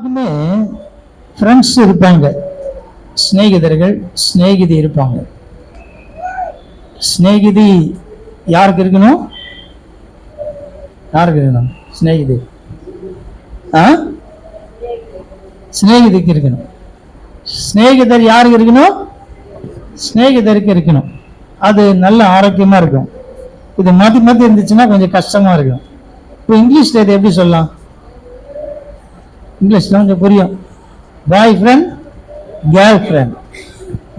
எல்லாருக்குமே ஃப்ரெண்ட்ஸ் இருப்பாங்க, சிநேகிதர்கள், சிநேகிதி இருப்பாங்க. சிநேகிதி யாருக்கு இருக்கணும்? யாருக்கு இருக்கணும் சிநேகிதி? சிநேகிதிக்கு இருக்கணும். சிநேகிதர் யாருக்கு இருக்கணும்? சிநேகிதருக்கு இருக்கணும். அது நல்ல ஆரோக்கியமா இருக்கும். இது மாத்தி மாத்தி இருந்துச்சுன்னா கொஞ்சம் கஷ்டமா இருக்கும். இப்போ இங்கிலீஷ்ல இது எப்படி சொல்லலாம்? இங்கிலீஷ்ல கொஞ்சம் புரியும். பாய் ஃப்ரெண்ட், கேர்ள் ஃப்ரெண்ட்.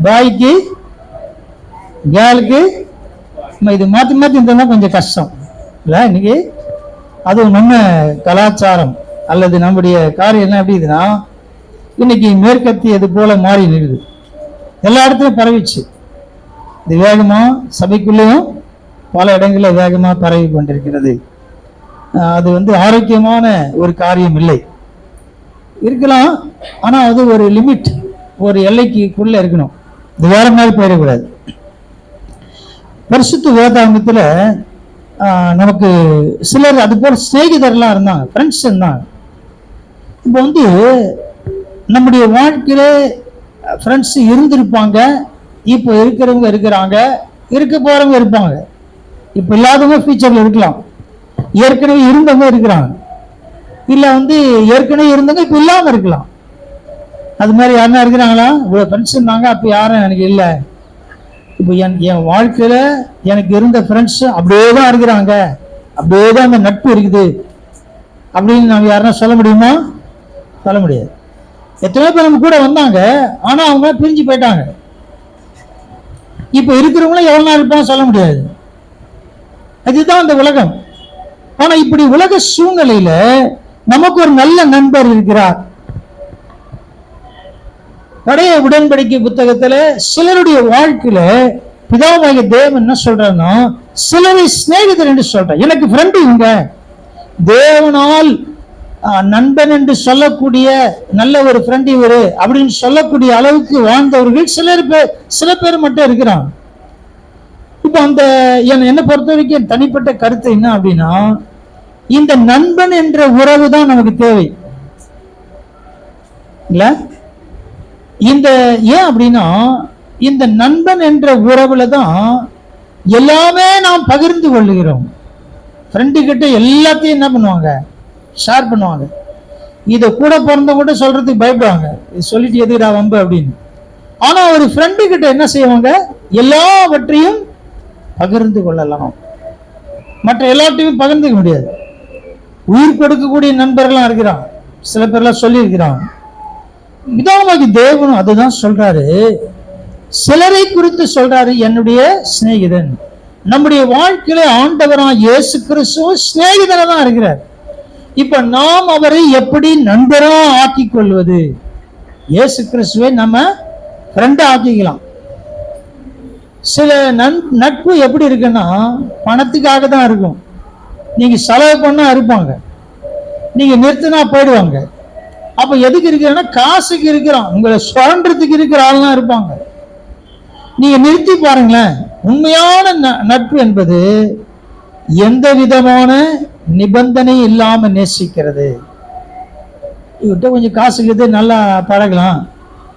பாய்க்கு கேர்ளுக்கு இது மாத்தி மாத்தி இருந்ததுன்னா கொஞ்சம் கஷ்டம் இல்லை இன்னைக்கு. அதுவும் நம்ம கலாச்சாரம் அல்லது நம்முடைய காரியம் என்ன எப்படி இருக்குன்னா, இன்னைக்கு மேற்கத்தியது போல மாறி நிற்குது. எல்லா இடத்துலையும் பரவிச்சு. இது வேகமா சபைக்குள்ளேயும் பல இடங்களில் வேகமா பரவி கொண்டிருக்கிறது. அது ஆரோக்கியமான ஒரு காரியம் இல்லை. இருக்கலாம், ஆனா அது ஒரு லிமிட், ஒரு எல்லைக்குள்ள இருக்கணும். இது வேற மாதிரி போயிடக்கூடாது. பரிசுத்த வேதாகமத்துல நமக்கு சிலர் அது போல சிநேகிதர்லாம் இருந்தாங்க, ஃப்ரெண்ட்ஸ் இருந்தாங்க. இப்போ நம்முடைய வாழ்க்கையில ஃப்ரெண்ட்ஸ் இருந்திருப்பாங்க, இப்போ இருக்கிறவங்க இருக்கிறாங்க, இருக்க போறவங்க இருப்பாங்க. இப்போ இல்லாதவங்க ஃபியூச்சர்ல இருக்கலாம். ஏற்கனவே இருந்தவங்க இருக்கிறாங்க, இல்ல ஏற்கனவே இருந்தவங்க இப்ப இல்லாம இருக்கலாம். அது மாதிரி யாருன்னா இருக்கிறாங்களா? இவ்வளவு ஃப்ரெண்ட்ஸ் இருந்தாங்க, அப்ப யாரும் எனக்கு இல்லை. இப்போ என் வாழ்க்கையில எனக்கு இருந்த ஃப்ரெண்ட்ஸ் அப்படியேதான் இருக்கிறாங்க, அப்படியேதான் அந்த நட்பு இருக்குது அப்படின்னு நம்ம யாருன்னா சொல்ல முடியுமா? சொல்ல முடியாது. எத்தனை பேர் நம்ம கூட வந்தாங்க, ஆனா அவங்க பிரிஞ்சு போயிட்டாங்க. இப்ப இருக்கிறவங்களும் எவ்வளவு நாள் இருப்பாங்க சொல்ல முடியாது. அதுதான் அந்த உலகம். ஆனா இப்படி உலக சூழ்நிலையில நமக்கு ஒரு நல்ல நண்பர் இருக்கிறார். பழைய உடன்படிக்கை புத்தகத்துல சிலருடைய வாழ்க்கையில பிதாவாகிய தேவன் என்ன சொல்றாருன்னா, சிலரை சிநேகிதர் என்று சொல்ற. எனக்கு ஃப்ரெண்டு இவங்க, தேவனால் நண்பன் என்று சொல்லக்கூடிய நல்ல ஒரு ஃப்ரெண்ட் இவரு அப்படின்னு சொல்லக்கூடிய அளவுக்கு வாழ்ந்தவர்கள் சில பேர் மட்டும் இருக்கிறாங்க. இப்ப என்னை பொறுத்த வரைக்கும் தனிப்பட்ட கருத்து என்ன அப்படின்னா, இந்த நண்பன் என்ற உறவு தான் நமக்கு தேவை இல்ல. ஏன் அப்படின்னா, இந்த நண்பன் என்ற உறவுல தான் எல்லாமே நாம் பகிர்ந்து கொள்ளுகிறோம். ஃப்ரெண்டு கிட்ட எல்லாத்தையும் என்ன பண்ணுவாங்க? ஷேர் பண்ணுவாங்க. இதை கூட பிறந்தவங்க கூட சொல்றதுக்கு பயப்படுவாங்க, இது சொல்லிட்டு எதுடா வம்பு அப்படின்னு. ஆனா ஒரு ஃப்ரெண்டு கிட்ட என்ன செய்வாங்க? எல்லாவற்றையும் பகிர்ந்து கொள்ளலாம். மற்ற எல்லாத்தையும் பகிர்ந்துக்க முடியாது. உயிர் கொடுக்கக்கூடிய நண்பர்கள்லாம் இருக்கிறான், சில பேர்லாம் சொல்லி இருக்கிறான். பிதாவாகிய தேவனும் அதுதான் சொல்றாரு. சிலரை குறித்து சொல்றாரு, என்னுடைய சிநேகிதன். நம்முடைய வாழ்க்கையில ஆண்டவரான இயேசு கிறிஸ்துவ சிநேகிதனா தான் இருக்கிறார். இப்ப நாம் அவரை எப்படி நண்பரா ஆக்கிக் கொள்வது? இயேசு கிறிஸ்துவை நம்ம ஃப்ரெண்டா ஆக்கிக்கலாம். சில நட்பு எப்படி இருக்குன்னா, பணத்துக்காக தான் இருக்கும். நீங்க செலவு பண்ணா இருப்பாங்க, நீங்க நிறுத்தினா போயிடுவாங்க. அப்ப எதுக்கு இருக்கிறன்னா, காசுக்கு இருக்கிறான், உங்களை சுரண்டத்துக்கு இருக்கிற ஆள்லாம் இருப்பாங்க. நீங்க நிறுத்தி பாருங்களேன். உண்மையான நட்பு என்பது எந்த விதமான நிபந்தனை இல்லாம நேசிக்கிறது. இவர்கிட்ட கொஞ்சம் காசுக்கு நல்லா பழகலாம்,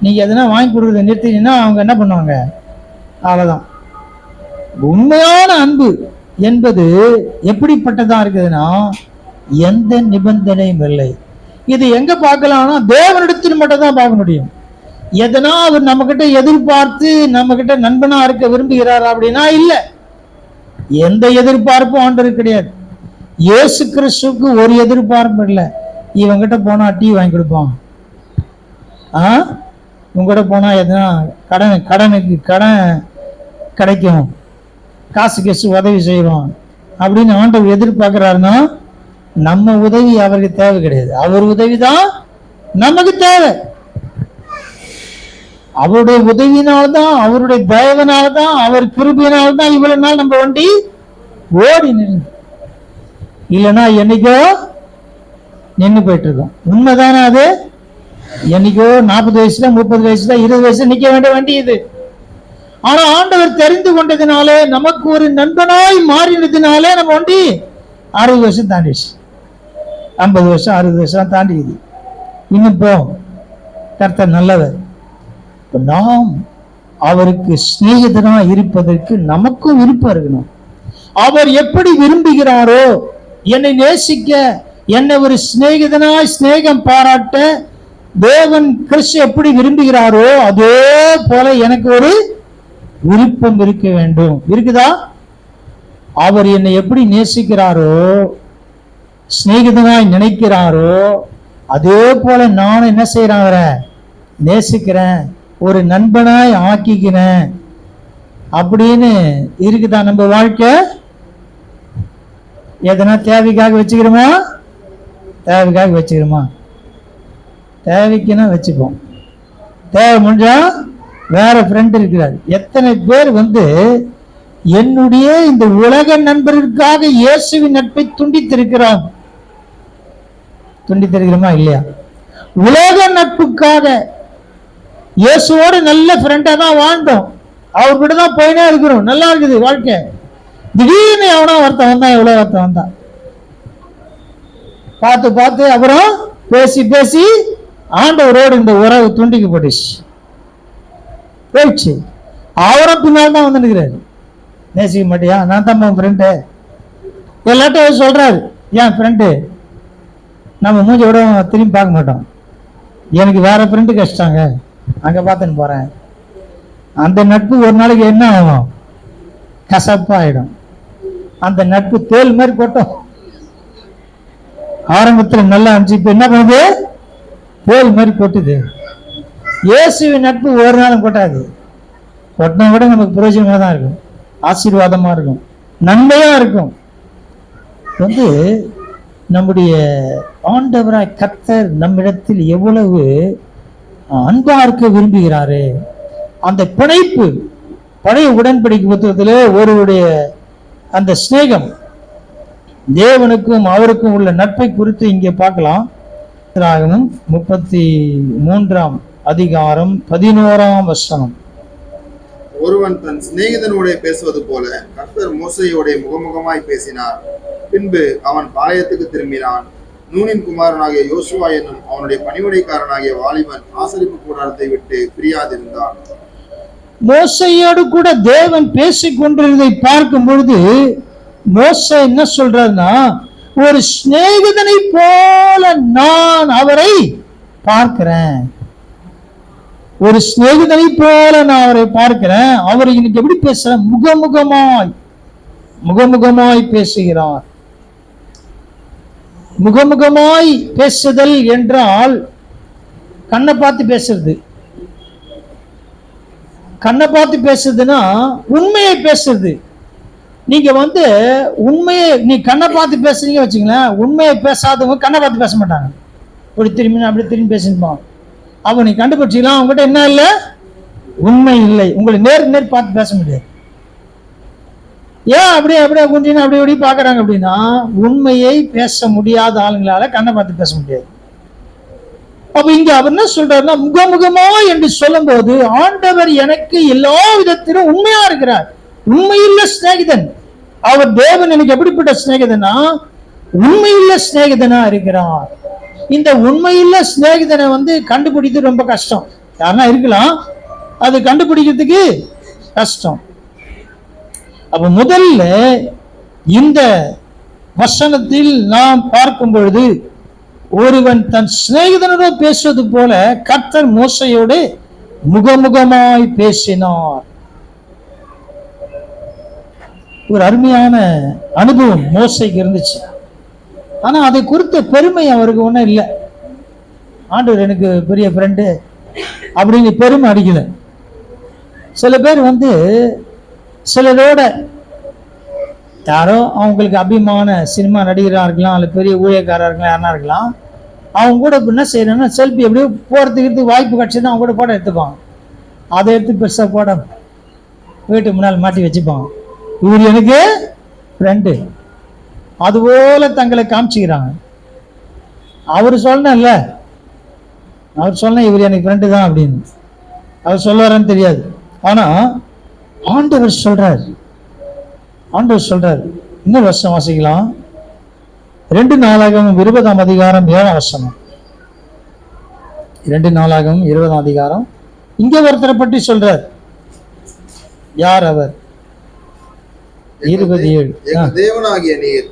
நீங்க எதனா வாங்கி கொடுக்குறத நிறுத்தினீங்கன்னா அவங்க என்ன பண்ணுவாங்க? அவ்வளவுதான். உண்மையான அன்பு என்பது எப்படிப்பட்டதா இருக்குதுன்னா, எந்த நிபந்தனையும் இல்லை. இது எங்க பார்க்கலாம்னா, தேவனிடத்தில் மட்டும் தான் பார்க்க முடியும். எதனா அவர் நம்ம கிட்ட எதிர்பார்த்து நம்ம கிட்ட நண்பனா இருக்க விரும்புகிறார் அப்படின்னா இல்ல. எந்த எதிர்பார்ப்பும் ஆண்டவர் கிடையாது. இயேசு கிறிஸ்துவுக்கு ஒரு எதிர்பார்ப்பு இல்லை. இவங்கிட்ட போனா டீ வாங்கி கொடுப்பான், உங்ககிட்ட போனா எதனா கடன் கிடைக்கும், காசு கேசு உதவி செய்வோம் அப்படின்னு ஆண்டவர் எதிர்பார்க்கிறாருன்னா, நம்ம உதவி அவருக்கு தேவை கிடையாது. அவர் உதவிதான் நமக்கு தேவை. அவருடைய உதவினால்தான், அவருடைய தயவினால்தான், அவர் கிருபையினால்தான் இவ்வளவு நாள் நம்ம வண்டி ஓடி நின்று. இல்லைன்னா என்னைக்கோ நின்று போயிட்டு இருக்கோம். உண்மைதானே அது? என்னைக்கோ 40 வயசுல 30 வயசுல 20 வயசுல நிக்க வேண்டிய வண்டி இது. ஆனா ஆண்டவர் தெரிந்து கொண்டதுனாலே, நமக்கு ஒரு நண்பனாய் மாறினதுனாலே நம்ம வண்டி 60 வருஷம் தாண்டிடுச்சு. 50 வருஷம் 60 வருஷம் தாண்டிக்குது. இன்னும் போ, கர்த்தர் நல்லவர். நாம் அவருக்கு சிநேகிதனா இருப்பதற்கு நமக்கும் விருப்பம் இருக்கணும். அவர் எப்படி விரும்புகிறாரோ, என்னை நேசிக்க, என்னை ஒரு சிநேகிதனாய் சிநேகம் பாராட்ட தேவன் கிறிஸ்து எப்படி விரும்புகிறாரோ அதே போல எனக்கு ஒரு விருப்பம் இருக்க வேண்டும். இருக்குதா? அவர் என்னை எப்படி நேசிக்கிறாரோ, சிநேகிதனாய் நினைக்கிறாரோ, அதே போல நானும் என்ன செய்யறேன்? அவரை நேசிக்கிறேன், ஒரு நண்பனாய் ஆக்கிக்கிறேன் அப்படின்னு இருக்குதா நம்ம வாழ்க்கை? எதனா தேவைக்காக வச்சுக்கிறோமா? தேவைக்காக வச்சுக்கிறோமா? தேவைக்குன்னா வச்சுப்போம், தேவை முடிஞ்சா வேற ஃப்ரெண்ட் இருக்கிறார். எத்தனை பேர் என்னுடைய இந்த உலக நண்பர்களுக்காக இயேசுவின் நட்பை துண்டித்திருக்கிறோம். துண்டித்திருக்கிறோமா இல்லையா? உலக நட்புக்காக இயேசுவோடு நல்ல ஃப்ரெண்டா தான் வாழ்ந்தோம், அவர்கிட்ட தான் போயினே இருக்கிறோம், நல்லா இருக்குது வாழ்க்கை. திடீர்னு எவனா ஒருத்தன் வந்தான், எவ்வளவு ஒருத்தன் வந்தான், பார்த்து பார்த்து அப்புறம் பேசி பேசி ஆண்டவரோடு இந்த உறவு துண்டிக்கப்பட்டுச்சு, போயிடுச்சு. அவரும் பின்னால் தான் வந்துருக்கிறாரு. நேசிக்க மாட்டியா? நான் தான் ஃப்ரெண்டு. எல்லாட்டும் சொல்றாரு, ஏன் ஃப்ரெண்டு? நம்ம மூஞ்சி விட திரும்பி பார்க்க மாட்டோம். எனக்கு வேற ஃப்ரெண்டு கஷ்டாங்க, அங்க பார்த்துன்னு போறேன். அந்த நட்பு ஒரு நாளைக்கு என்ன ஆகும்? கசப்பாயிடும். அந்த நட்பு தேல் மாதிரி கொட்டும். ஆரம்பத்துல நல்லா இருந்துச்சு, இப்ப என்ன பண்ணுது? தேல் மாதிரி கொட்டுது. இயேசுவின் நட்பு ஒரு நாளும் கொட்டாது. கொட்டினா கூட நமக்கு பிரயோஜனமா தான் இருக்கும், ஆசீர்வாதமா இருக்கும், நன்மையா இருக்கும். நம்முடைய ஆண்டவராய் கர்த்தர் நம்மிடத்தில் எவ்வளவு அன்பா இருக்க விரும்புகிறாரு. அந்த பிணைப்பு, பழைய உடன்படிக்கை புத்தகத்தில் ஒருவருடைய அந்த சிநேகம், தேவனுக்கும் அவருக்கும் உள்ள நட்பை குறித்து இங்கே பார்க்கலாம். 33:11. ஒருவன் தன் சிநேகிதனோட பேசுவது போல கர்த்தர் மோசேயோட முகமுகமாய் பேசினார். பின்பு அவன் பாளையத்துக்கு திரும்பினான். நூனின் குமாரனாகிய யோசுவா என்னும் அவனுடைய பணிவிடைக்காரனாகிய வாலிபன் ஆசரிப்பு கூடாரத்தை விட்டு பிரியாதிருந்தான். மோசையோடு கூட தேவன் பேசிக் கொண்டிருந்ததை பார்க்கும் பொழுது மோசே என்ன சொல்றாருன்னா, ஒரு சிநேகிதனை போல நான் அவரை பார்க்கிறேன், ஒரு சிநேகிதனை போல நான் அவரை பார்க்கிறேன். அவர் இன்னைக்கு எப்படி பேசுற? முகமுகமாய் பேசுகிறார். முகமுகமாய் பேசுதல் என்றால் கண்ணை பார்த்து பேசுறது. கண்ணை பார்த்து பேசுறதுன்னா உண்மையை பேசுறது. நீங்க உண்மையை நீ கண்ணை பார்த்து பேசுறீங்க வச்சுங்களேன், உண்மையை பேசாதவங்க கண்ணை பார்த்து பேச மாட்டாங்க, இப்படி திரும்பி அப்படி திரும்பி பேசிருப்பான். அவன் நீ கண்டுபிடிச்சிக்கலாம், அவங்ககிட்ட என்ன இல்லை? உண்மை இல்லை. உங்களை நேர் பார்த்து பேச முடியாது. ஏன் அப்படியே குஞ்சின்னு அப்படி பாக்குறாங்க அப்படின்னா, உண்மையை பேச முடியாத ஆளுங்களால கண்ணை பார்த்து பேச முடியாது. அப்ப இங்க அவர் என்ன சொல்றாருன்னா, முகமுகமா என்று சொல்லும் போது ஆண்டவர் எனக்கு எல்லா விதத்திலும் உண்மையா இருக்கிறார். உண்மையுள்ள சிநேகிதன் அவர். தேவன் எனக்கு எப்படிப்பட்ட சிநேகிதனா? உண்மையுள்ள சிநேகிதனா இருக்கிறார். இந்த உண்மையுள்ள சிநேகிதனை கண்டுபிடித்து ரொம்ப கஷ்டம். யாருன்னா இருக்கலாம், அது கண்டுபிடிக்கிறதுக்கு கஷ்டம். அப்ப முதல்ல இந்த வசனத்தில் நாம் பார்க்கும் பொழுது, ஒருவன் தன் சிநேகிதனோடு பேசுவது போல கர்த்தர் மோசையோடு முகமுகமாய் பேசினார். ஒரு அருமையான அனுபவம் மோசைக்கு இருந்துச்சு. ஆனா அதை குறித்த பெருமை அவருக்கு ஒன்றும் இல்லை. ஆண்டவர் எனக்கு பெரிய ஃப்ரெண்டு அப்படின்னு பெருமை அடிக்கல. சில பேர் சிலரோட யாரோ அவங்களுக்கு அபிமான சினிமா நடிகராக இருக்கலாம், அல்ல பெரிய ஊழியக்காரா இருக்கலாம், யாரா இருக்கலாம், அவங்க கூட என்ன செய்யணும்னா செல்ஃபி எப்படியோ போகிறதுக்கு வாய்ப்பு கிடச்சின்னா அவங்க கூட போட்டோ எடுத்துப்பாங்க. அதை எடுத்து பெருசாக போட வீட்டுக்கு முன்னால் மாட்டி வச்சுப்பாங்க. இவர் எனக்கு ஃப்ரெண்டு அதுபோல தங்களை காமிச்சிக்கிறாங்க. அவர் சொன்னல, அவர் சொன்ன இவர் எனக்கு ஃப்ரெண்டு தான் அப்படின்னு அவர் சொல்லுவாரான்னு தெரியாது. ஆனா ஆண்டவர் சொல்றார். இன்னொரு வருஷம் வாசிக்கலாம். 2 நாளாகமம் 20 அதிகாரம் 7 வசனம். 2 நாளாகவும் 20ஆம் அதிகாரம். இங்க ஒருத்தரை பற்றி சொல்றார். யார் அவர்? 27. எங்கள் தேவனாகிய நீர்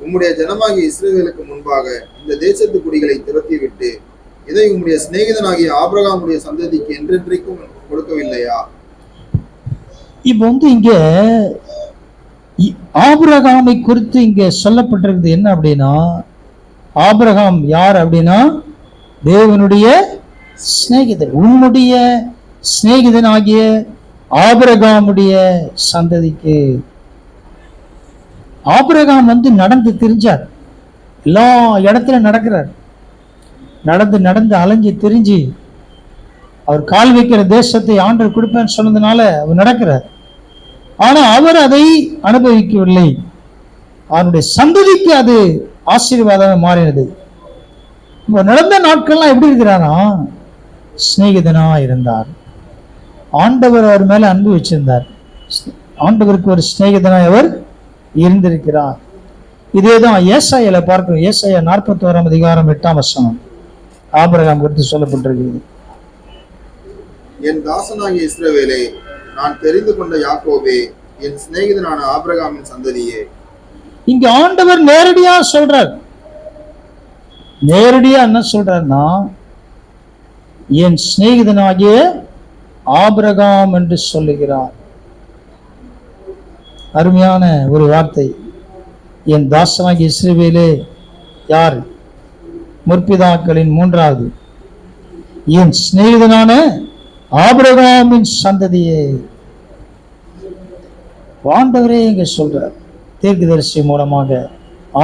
உம்முடைய ஜனமாகிய இஸ்ரவேலுக்கு முன்பாக இந்த தேசத்து குடிகளை துரத்திவிட்டு இதை உம்முடைய சிநேகிதனாகிய ஆபிரகாமுடைய சந்ததிக்கு என்றென்றைக்கும் கொடுக்கவில்லையா? இப்போ இங்க ஆபிரகாமை குறித்து இங்க சொல்லப்பட்டிருக்கிறது என்ன அப்படின்னா, ஆபிரகாம் யார் அப்படின்னா தேவனுடைய சிநேகிதர். உன்னுடைய சிநேகிதனாகிய ஆபிரகாமுடைய சந்ததிக்கு. ஆபிரகாம் நடந்து திரிஞ்சார், எல்லா இடத்துல நடக்கிறார். நடந்து நடந்து அலைஞ்சு திரிஞ்சு அவர் கால் வைக்கிற தேசத்தை ஆண்டவர் கொடுப்பேன்னு சொன்னதுனால அவர் நடக்கிறார். ஆனா அவர் அதை அனுபவிக்கவில்லை. அவருடைய சந்ததிக்கு அது ஆசீர்வாதமாக மாறினது. நடந்த நாட்கள்லாம் எப்படி இருக்கிறாரா? சிநேகிதனா இருந்தார். ஆண்டவர் அவர் மேல அன்பு வச்சிருந்தார். ஆண்டவருக்கு ஒரு சிநேகிதனாய் அவர் இருந்திருக்கிறார். இதேதான் ஏசாயால பார்க்கிறோம். ஏசாயா 41ஆம் அதிகாரம் 8ஆம் வசனம் ஆபிரகாம் குறித்து சொல்லப்பட்டிருக்கிறது. என் தாசனாகிய இஸ்ரவேலே, நான் தெரிந்து கொண்ட யாக்கோபே, என் சிநேகிதனான ஆபிரகாமின் சந்ததியே. இங்க ஆண்டவர் நேரடியா சொல்றார். நேரடியா என்ன சொல்றார்னா, என் சிநேகிதனாகிய ஆபிரகாம் என்று சொல்லுகிறார். அருமையான ஒரு வார்த்தை. என் தாசனாகிய இஸ்ரவேலே யார்? முற்பிதாக்களின் 3வது என் சிநேகிதனான ஆபிரகாமின் சந்ததியே. ஆண்டவரே இங்க சொல்றார் தீர்க்கதரிசி மூலமாக.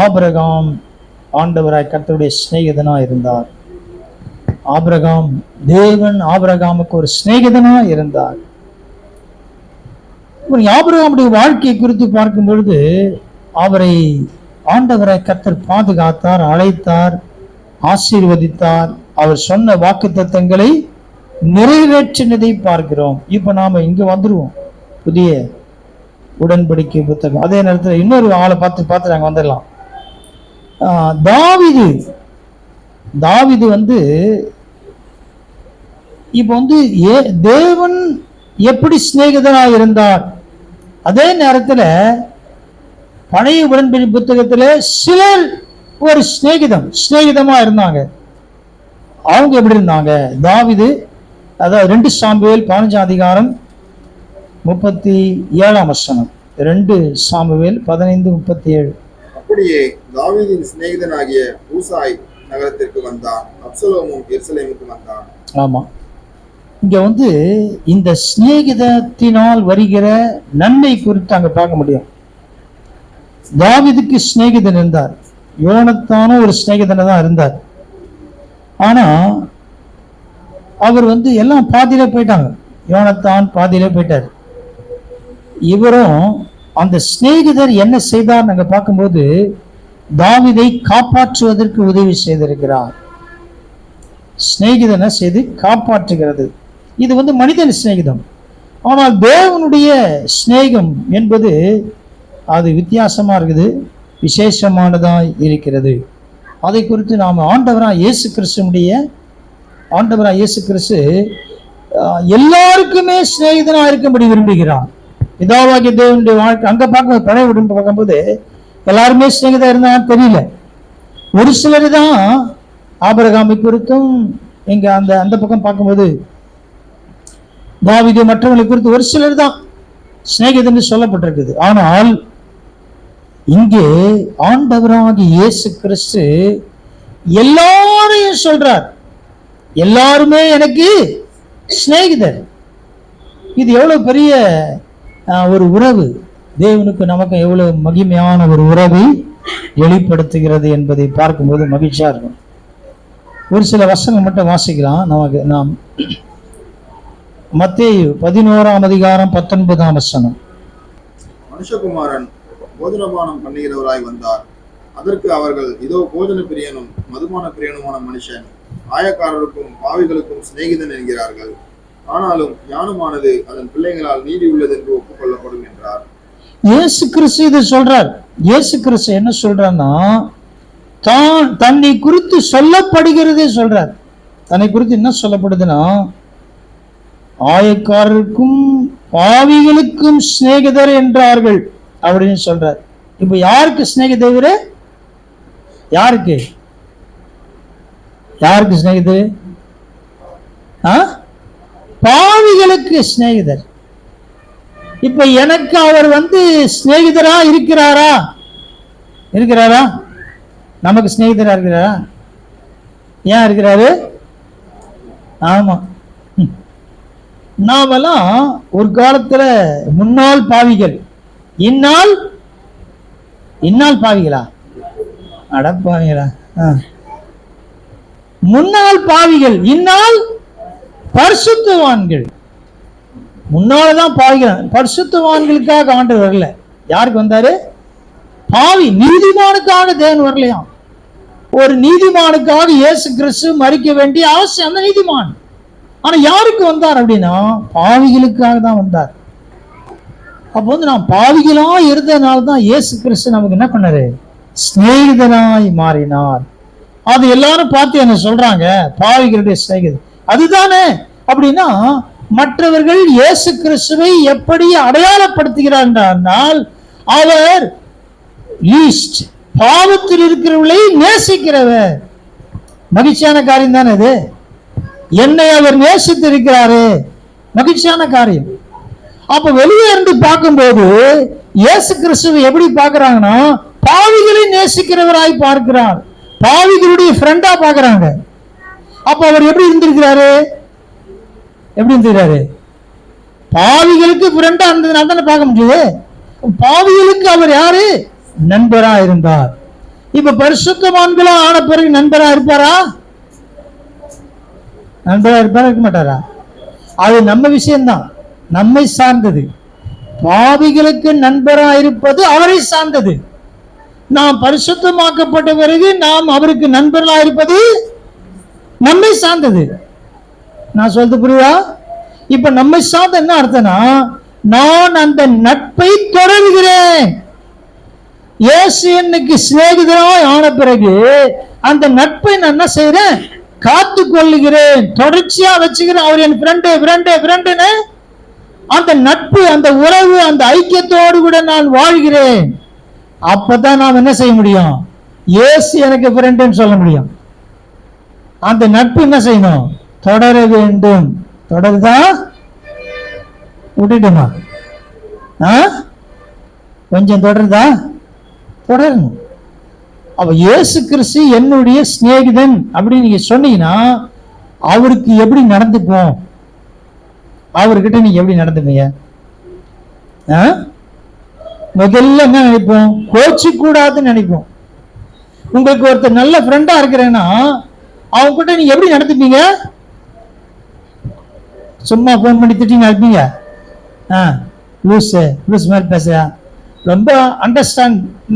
ஆபிரகாம் ஆண்டவராய் கர்த்தருடைய சிநேகிதனா இருந்தார். ஆபிரகாம், தேவன் ஆபிரகாமுக்கு ஒரு சிநேகிதனா இருந்தார். ஆபிரகாமுடைய வாழ்க்கையை குறித்து பார்க்கும் பொழுது அவரை ஆண்டவராய் கர்த்தர் பாதுகாத்தார், அழைத்தார், ஆசீர்வதித்தார். அவர் சொன்ன வாக்குத்தத்தங்களை நிறைவேற்றினதை பார்க்கிறோம். இப்ப நாம இங்க வந்துருவோம். புதிய உடன்படிக்கை புத்தகம். அதே நேரத்தில் இன்னொரு ஆளை பார்த்து நாங்க வந்துடலாம். தாவீது இப்ப தேவன் எப்படி சிநேகிதனாக இருந்தார், அதே நேரத்தில் பழைய உடன்படிக்கை புத்தகத்துல சிலர் ஒரு சிநேகிதமா இருந்தாங்க. அவங்க எப்படி இருந்தாங்க? தாவீது, அதாவது 2 சாமுவேல் 15ஆம் அதிகாரம் 37ஆம் வசனம். 2 சாமுவேல் 15:37. அப்படியே தாவீதின் சிநேகிதனாகிய ஊசாய் நகரத்திற்கு வந்தான், அப்சலோமும் எருசலேமுக்கு வந்தான். ஆமா, இங்க இந்த சிநேகிதத்தினால் வருகிற நன்மை குறித்து அங்க பார்க்க முடியும். தாவீதுக்கு சிநேகிதன் இருந்தார். யோனத்தானும் ஒரு சிநேகிதனை தான் இருந்தார். ஆனா அவர் எல்லாம் பாதியில போயிட்டாங்க. யோனத்தான் பாதியில போயிட்டார். இவரும் அந்த சிநேகிதர் என்ன செய்தார் நாங்க பார்க்கும்போது, தாவீதை காப்பாற்றுவதற்கு உதவி செய்திருக்கிறார். சிநேகிதனை செய்து காப்பாற்றுகிறது. இது மனிதன் சிநேகிதம். ஆனால் தேவனுடைய சிநேகம் என்பது அது வித்தியாசமா இருக்குது, விசேஷமானதாய் இருக்கிறது. அதை குறித்து நாம் ஆண்டவராய் இயேசு கிறிஸ்து எல்லாருக்குமே சிநேகிதனா இருக்கும்படி விரும்புகிறார். பிதாவாகிய தேவனுடைய வாழ்க்கை அங்க பார்க்க, பழைய உடன்படிக்கை பார்க்கும்போது எல்லாருமே சிநேகிதா இருந்தான்னு தெரியல. ஒரு சிலர் தான் ஆபிரகாமை குறித்தும் இங்க அந்த பக்கம் பார்க்கும்போது தாவீது மற்றவர்களை குறித்து ஒரு சிலர் தான் சிநேகிதன் சொல்லப்பட்டிருக்குது. ஆனால் இங்கே ஆண்டவராகிய இயேசு கிறிஸ்து எல்லாரையும் சொல்றார், எல்லாருமே எனக்கு சிநேகிதர். இது எவ்வளவு பெரிய ஒரு உறவு! தேவனுக்கு நமக்கு எவ்வளவு மகிமையான ஒரு உறவை வெளிப்படுத்துகிறது என்பதை பார்க்கும்போது மகிழ்ச்சியா இருக்கும். ஒரு சில வசனம் மட்டும் வாசிக்கலாம். நாம் மத்தேயு 11ஆம் அதிகாரம் 19ஆம் வசனம். மனுஷகுமாரன் போஜனபானம் பண்ணுகிறவராய் வந்தார். அதற்கு அவர்கள், இதோ போஜன பிரியனும் மதுபான பிரியனுமான மனுஷன் ஆயக்காரருக்கும் பாவிகளுக்கும் சிநேகிதன் என்கிறார்கள். ஆனாலும் ஞானமானது அதன் பிள்ளைகளால் நீதி உள்ளது என்று ஒப்புக்கொள்ளப்படும் என்றார். இயேசு கிறிஸ்து இதை சொல்றார். இயேசு கிறிஸ்து என்ன சொல்றான்னா, தன்னை குறித்து சொல்லப்படுகிறதே சொல்றார். தன்னை குறித்து என்ன சொல்லப்படுதுன்னா, ஆயக்காரருக்கும் பாவிகளுக்கும் சிநேகிதர் என்றார்கள் அப்படின்னு சொல்றார். இப்ப யாருக்கு சிநேகிதர்? யாருக்கு யாருக்கு சிநேகிதர்? பாவிகளுக்கு சிநேகிதர். இப்ப எனக்கு அவர் சிநேகிதரா இருக்கிறாரா? இருக்கிறாரா? நமக்கு சிநேகிதரா இருக்கிறாரா? ஏன் இருக்கிறாரு? ஆமா, நாமெல்லாம் ஒரு காலத்துல முன்னாள் பாவிகள், இந்நாள் பாவிகளா? அடப்பாவிகளா? முன்னாள் பாவிகள், இந்நாள் பரிசுத்தவான்கள். முன்னால்தான் பாவிகள், பரிசுத்தவான்களுக்காக ஆண்டவர் வரல. யாருக்கு வந்தாரு? பாவி நீதிமானுக்காக தேவன் வரலையாம். ஒரு நீதிமானுக்காக இயேசு கிறிஸ்து மரிக்க வேண்டிய அவசியம் அந்த நீதிமான். ஆனா யாருக்கு வந்தார் அப்படின்னா, பாவிகளுக்காக தான் வந்தார். அப்போ நாம் பாவிகளா இருந்ததுனால தான் இயேசு கிறிஸ்து நமக்கு என்ன பண்ணாரு? சிநேகிதனாய் மாறினார். அது எல்லாரும் பார்த்து என்ன சொல்றாங்க? பாவிகளுடைய சிநேகிதர் அதுதானே. அப்படின்னா மற்றவர்கள் இயேசு கிறிஸ்துவை எப்படி அடையாளப்படுத்துகிறார் என்றால், அவர் லீஸ்ட் பாவத்தில் இருக்கிறவர்களை நேசிக்கிறவர். மகிழ்ச்சியான காரியம் தானே இது. என்னை அவர் நேசித்து இருக்கிறாரு, மகிழ்ச்சியான காரியம். அப்ப வெளியே இருந்து பார்க்கும்போது இயேசு கிறிஸ்துவை எப்படி பார்க்கிறாங்கன்னா, பாவிகளை நேசிக்கிறவராய் பார்க்கிறார், பாவிகளுடைய ஃப்ரெண்டா பார்க்கிறாங்க. அப்ப அவர் எப்படி இருந்திருக்கிறாரு? எப்படி இருந்திருக்கிறாரு? பாவிகளுக்கு ஃப்ரெண்டா இருந்ததுனால தானே பார்க்க முடியுது. பாவிகளுக்கு அவர் யாரு? நண்பரா இருந்தார். இப்ப பரிசுத்தவான்களா ஆன பிறகு நண்பரா இருப்பாரா? நண்பரா இருப்பாரா? இருக்க மாட்டாரா? அது நம்ம விஷயம்தான், நம்மை சார்ந்தது. பாவிகளுக்கு நண்பரா இருப்பது அவரை சார்ந்தது. நாம் பரிசுத்தமாக்கப்பட்ட பிறகு நாம் அவருக்கு நண்பர்களா இருப்பது நம்மை சார்ந்தது. நான் சொல்றது புரியுதா? இப்ப நம்மை சார்ந்த என்ன அர்த்தம்னா, நான் அந்த நட்பை தொடர்கிறேன். இயேசு எனக்கு சிநேகிதராய் ஆன பிறகு அந்த நட்பை நான் என்ன செய்யறேன்? காத்து கொள்ளுகிறேன், தொடர்ச்சியா வச்சுக்கிறேன். அவர் என் ஃப்ரெண்டுன்னு அந்த நட்பு, அந்த உறவு, அந்த ஐக்கியத்தோடு கூட நான் வாழ்கிறேன். அப்பதான் நாம் என்ன செய்ய முடியும்? இயேசு எனக்கு ஃப்ரெண்டுன்னு சொல்ல முடியும். அந்த நட்பு என்ன செய்யணும்? தொடர வேண்டும். தொடருதா? விட்டுட்டுமா? கொஞ்சம் தொடருதா? தொடரணும். அவ இயேசு கிறிஸ்து என்னுடைய சிநேகிதன் அப்படின்னு நீங்க சொன்னீங்கன்னா, அவருக்கு எப்படி நடந்துக்கும்? அவர்கிட்ட நீங்க எப்படி நடந்துப்பீங்க? முதல்ல என்ன நினைப்போம்? கோச்சு கூடாதுன்னு நினைப்போம். உங்களுக்கு ஒருத்தர் நல்ல ஃப்ரெண்டா இருக்கிறேன்னா அவங்க கிட்ட நீங்க எப்படி நடந்துப்பீங்க? சும்மா போன் பண்ணி திட்டிங்க இருப்பீங்க? லூஸ் மாதிரி பேசுறா, ரொம்ப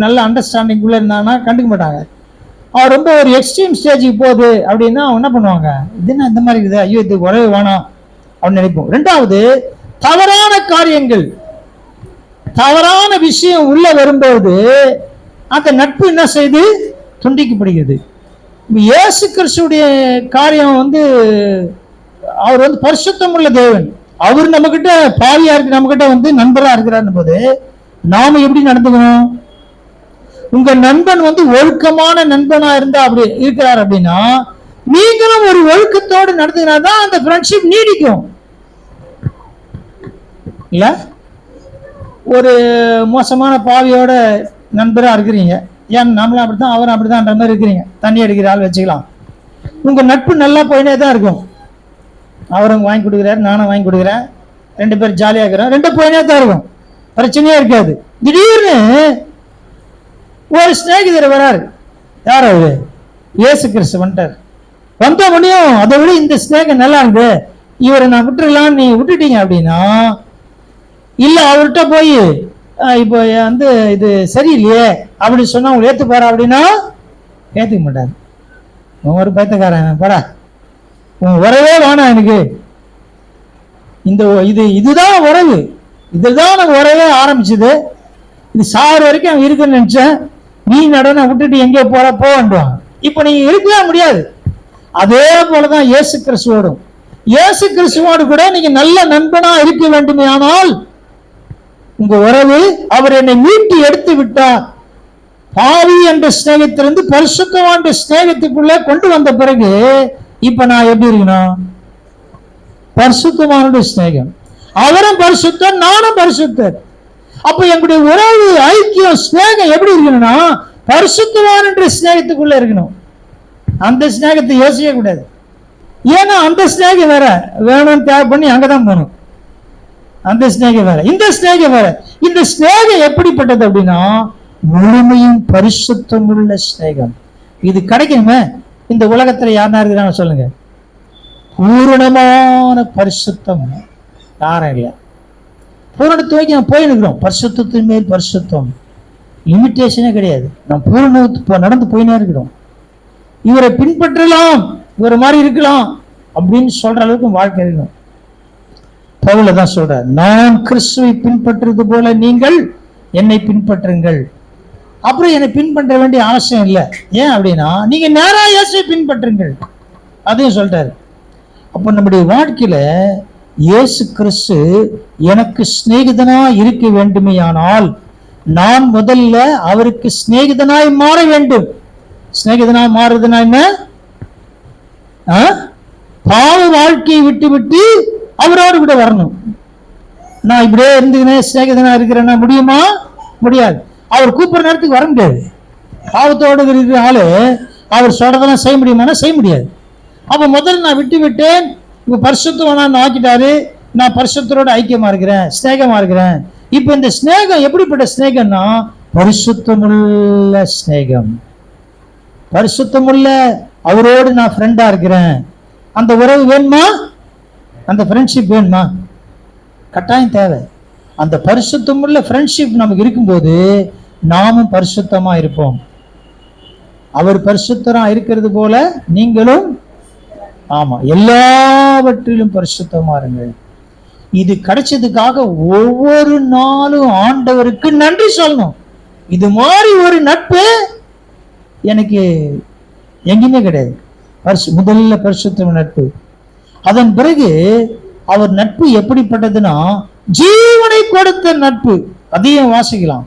நல்ல அண்டர்ஸ்டாண்டிங் உள்ள இருந்தாங்கன்னா கண்டுக்க மாட்டாங்க. அவர் ரொம்ப ஒரு எக்ஸ்ட்ரீம் ஸ்டேஜுக்கு போகுது அப்படின்னா அவங்க என்ன பண்ணுவாங்க? இது என்ன இந்த மாதிரி இருக்குது, ஐயோ இது உறவு வேணாம் அப்படின்னு நினைப்போம். ரெண்டாவது, தவறான காரியங்கள், தவறான விஷயம் உள்ள வரும்போது அந்த நட்பு என்ன செய்து? துண்டிக்கப்படுகிறது. இயேசு கிறிஸ்துடைய காரியம் அவர் பரிசுத்தம் உள்ள தேவன். அவர் நம்ம கிட்ட பாவியா இருக்கு, நம்ம கிட்ட நண்பரா இருக்கிறார் போது நாம எப்படி நடந்துக்கணும்? உங்க நண்பன் ஒழுக்கமான நண்பனா இருந்தா அப்படி இருக்கிறார் அப்படின்னா நீங்களும் ஒரு ஒழுக்கத்தோடு நடந்துனாதான் அந்த ஃப்ரெண்ட்ஷிப் நீடிக்கும். இல்ல ஒரு மோசமான பாவியோட நண்பரா இருக்கிறீங்க, ஏன் நம்மளும் அப்படித்தான் அவரும் அப்படித்தான் மாதிரி இருக்கிறீங்க, தண்ணி அடிக்கிற ஆள் வச்சுக்கலாம். உங்க நட்பு நல்லா போயினே தான் இருக்கும். அவரும் வாங்கி கொடுக்குறாரு, நானும் வாங்கி கொடுக்குறேன், 2 பேரும் ஜாலியாக இருக்கிறோம், 2 போயினே தான் இருக்கும், பிரச்சனையே இருக்காது. திடீர்னு ஒரு சிநேகிதர் வராரு. யார் அவரு? இயேசு கிறிஸ்து வந்துட்டார். வந்த முடியும் அதை விட இந்த ஸ்நேகம் நல்லா இருக்கு, இவரை நான் விட்டுறலாம், நீ விட்டுட்டீங்க அப்படின்னா, இல்ல அவர்கிட்ட போய் இப்போ இது சரியில்லையே அப்படி சொன்னா அவங்க ஏத்துப்பாரா? அப்படின்னா ஏத்துக்க மாட்டாரு. ஒரு பைத்தக்காரன் போடா, உன் உறவே வேணாம் எனக்கு, இதுதான் உறவு, இதுதான் நம்ம உறவே ஆரம்பிச்சது, இது சார் வரைக்கும் அவன் இருக்குன்னு நினைச்சேன், நீ நடன விட்டுட்டு எங்கே போற போவான். இப்ப நீங்க இருக்கவே முடியாது. அதே போலதான் இயேசு கிறிஸ்துவோடும். இயேசு கிறிஸ்துவோடு கூட நீங்க நல்ல நண்பனா இருக்க வேண்டுமே ஆனால் உங்க உறவு, அவர் என்னை மீட்டு எடுத்து விட்டார், பாவி என்ற ஸ்நேகத்திலிருந்து பரிசுத்தவான் என்ற ஸ்நேகத்துக்குள்ள கொண்டு வந்த பிறகு இப்ப நான் எப்படி இருக்கணும்? பரிசுத்தமான ஸ்நேகம். அவரும் பரிசுத்தர், நானும் பரிசுத்தர். அப்ப எங்களுடைய உறவு, ஐக்கியம், ஸ்நேகம் எப்படி இருக்கணும்னா பரிசுத்தவான் என்ற ஸ்நேகத்துக்குள்ள இருக்கணும். அந்த ஸ்நேகத்தை யோசிக்க கூடாது. ஏன்னா அந்த ஸ்நேகம் வேற, வேணும் தேவை பண்ணி அங்கதான் போகணும். அந்த ஸ்நேகம் வேற, இந்த ஸ்நேகம் வேற. இந்த ஸ்நேகம் எப்படிப்பட்டது அப்படின்னா முழுமையும் பரிசுத்தம் உள்ள ஸ்நேகம். இது கிடைக்கணுமே இந்த உலகத்துல யாருனா இருக்கிறாங்க சொல்லுங்க? பூரணமான பரிசுத்தம் யாரும் இல்லை. பூரணத்தை நோக்கி நம்ம போயினுக்கிறோம். பரிசுத்தத்தின் மேல் பரிசுத்தம், லிமிட்டேஷனே கிடையாது. நம்ம பூரண நடந்து போயினே இருக்கிறோம். இவரை பின்பற்றலாம், இவரை மாதிரி இருக்கலாம் அப்படின்னு சொல்ற அளவுக்கு வாழ்க்கை இருக்கணும். பவுல் தான் சொல்றார், நான் கிறிஸ்துவை பின்பற்றுவது போல நீங்கள் என்னை பின்பற்றுங்கள். அப்புறம் என்னை பின்பற்ற வேண்டிய அவசியம் இல்லை. ஏன் அப்படின்னா நீங்க நேரா இயேசுவை பின்பற்றுங்கள், அதையும் சொல்றாரு. அப்ப நம்முடைய வாழ்க்கையில இயேசு கிறிஸ்து எனக்கு சிநேகிதனா இருக்க வேண்டுமேயானால் நான் முதல்ல அவருக்கு சிநேகிதனாய் மாற வேண்டும். சிநேகிதனாய் மாறுதுன்னா என்ன? பாவ வாழ்க்கையை விட்டு விட்டு அவரோடு கூட வரணும். நான் இப்படியே இருந்துக்கிறேன், சிநேகிதனா இருக்கிறேன்னா முடியுமா? முடியாது. அவர் கூப்பிடுற நேரத்துக்கு வர முடியாது. பாவத்தோடு இருக்கிற ஆளு அவர் சொல்றதெல்லாம் செய்ய முடியுமானா செய்ய முடியாது. அப்ப முதல்ல நான் விட்டு விட்டேன், இப்ப பரிசுத்தவனா ஆக்கிட்டாரு, நான் பரிசுத்தரோட ஐக்கியமா இருக்கிறேன், ஸ்நேகமா இருக்கிறேன். இப்ப இந்த ஸ்நேகம் எப்படிப்பட்ட ஸ்நேகம்னா பரிசுத்தமுள்ள ஸ்நேகம். பரிசுத்தமுள்ள அவரோடு நான் ஃப்ரெண்டா இருக்கிறேன். அந்த உறவு வேணுமா? அந்த ஃப்ரெண்ட்ஷிப் வேணுமா? கட்டாயம் தேவை. அந்த பரிசுத்தமுள்ள ஃப்ரெண்ட்ஷிப் நமக்கு இருக்கும்போது நாமும் பரிசுத்தமா இருப்போம். அவர் பரிசுத்தரா இருக்கிறது போல நீங்களும் ஆமா எல்லாவற்றிலும் பரிசுத்தமா இருங்கள். இது கிடைச்சதுக்காக ஒவ்வொரு நாளும் ஆண்டவருக்கு நன்றி சொல்லணும். இது மாதிரி ஒரு நட்பு எனக்கு எங்கேயுமே கிடையாது. முதல்ல பரிசுத்த நட்பு. அதன் பிறகு அவர் நட்பு எப்படிப்பட்டதுன்னா ஜீவனை கொடுத்த நட்பு. அதையும் வாசிக்கலாம்.